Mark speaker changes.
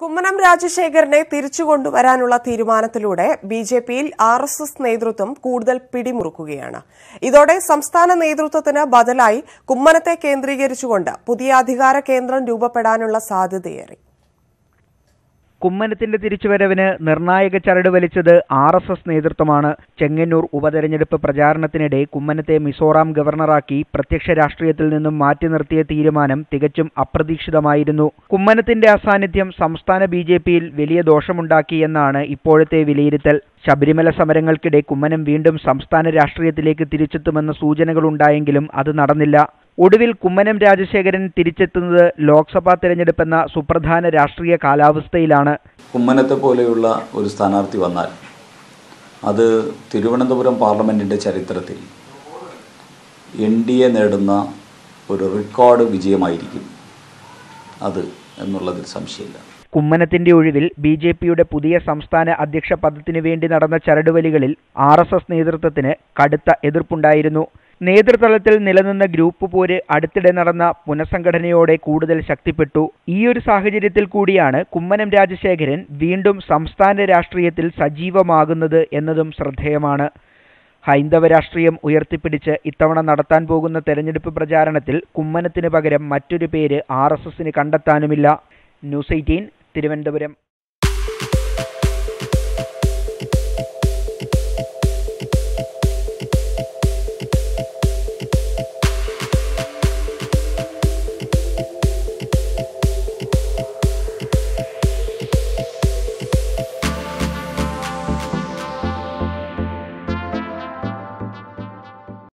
Speaker 1: കുമ്മനം രാജശേഖരനെ തിരിച്ചുകൊണ്ടുവരാനുള്ള തീരുമാനത്തിലൂടെ ബിജെപിയിൽ ആർഎസ്എസ് നേതൃത്വം കൂടുതൽ പിടിമുറുക്കുകയാണ്. ഇതോടെ സംസ്ഥാന നേതൃത്വത്തിന് ബദലായി കുമ്മനത്തെ കേന്ദ്രീകരിച്ചുകൊണ്ട് പുതിയ അധികാര കേന്ദ്രം രൂപപ്പെടാനുള്ള സാധ്യതയേറി.
Speaker 2: കുമ്മനത്തിന്റെ തിരിച്ചുവരവിന് നിർണായക ചരട് വലിച്ചത് ആർഎസ്എസ് നേതൃത്വമാണ്. ചെങ്ങന്നൂർ ഉപതെരഞ്ഞെടുപ്പ് പ്രചാരണത്തിനിടെ കുമ്മനത്തെ മിസോറാം ഗവർണറാക്കി പ്രത്യക്ഷ രാഷ്ട്രീയത്തിൽ നിന്നും മാറ്റി നിർത്തിയ തീരുമാനം തികച്ചും അപ്രതീക്ഷിതമായിരുന്നു. കുമ്മനത്തിന്റെ അസാന്നിധ്യം സംസ്ഥാന ബിജെപിയിൽ വലിയ ദോഷമുണ്ടാക്കിയെന്നാണ് ഇപ്പോഴത്തെ വിലയിരുത്തൽ. ശബരിമല സമരങ്ങൾക്കിടെ കുമ്മനം വീണ്ടും സംസ്ഥാന രാഷ്ട്രീയത്തിലേക്ക് തിരിച്ചെത്തുമെന്ന സൂചനകളുണ്ടായെങ്കിലും അത് നടന്നില്ല. ഒടുവിൽ കുമ്മനം രാജശേഖരൻ തിരിച്ചെത്തുന്നത് ലോക്സഭാ തെരഞ്ഞെടുപ്പെന്ന സുപ്രധാന രാഷ്ട്രീയ കാലാവസ്ഥയിലാണ്.
Speaker 3: കുമ്മനത്തെ പോലെയുള്ള ഒരു സ്ഥാനാർത്ഥി വന്നാൽ അത് തിരുവനന്തപുരം പാർലമെന്റിന്റെ ചരിത്രത്തിൽ എൻഡിഎ നേടുന്ന ഒരു റെക്കോർഡ് വിജയമായിരിക്കും അത് എന്നുള്ളതിൽ സംശയമില്ല.
Speaker 2: കുമ്മനത്തിന്റെ ഒഴിവിൽ ബിജെപിയുടെ പുതിയ സംസ്ഥാന അധ്യക്ഷ പദത്തിനു വേണ്ടി നടന്ന ചരടുവലികളിൽ ആർഎസ്എസ് നേതൃത്വത്തിന് കടുത്ത എതിർപ്പുണ്ടായിരുന്നു. നേതൃതലത്തിൽ നിലനിന്ന ഗ്രൂപ്പ് പോര് അടുത്തിടെ നടന്ന പുനഃസംഘടനയോടെ കൂടുതൽ ശക്തിപ്പെട്ടു. ഈയൊരു സാഹചര്യത്തിൽ കൂടിയാണ് കുമ്മനം രാജശേഖരൻ വീണ്ടും സംസ്ഥാന രാഷ്ട്രീയത്തിൽ സജീവമാകുന്നത് എന്നതും ശ്രദ്ധേയമാണ്. ഹൈന്ദവ രാഷ്ട്രീയം ഉയർത്തിപ്പിടിച്ച് ഇത്തവണ നടത്താൻ പോകുന്ന തെരഞ്ഞെടുപ്പ് പ്രചാരണത്തിൽ കുമ്മനത്തിന് പകരം മറ്റൊരു പേര് ആർഎസ്എസിന് കണ്ടെത്താനുമില്ല. ന്യൂസ് 18 തിരുവനന്തപുരം.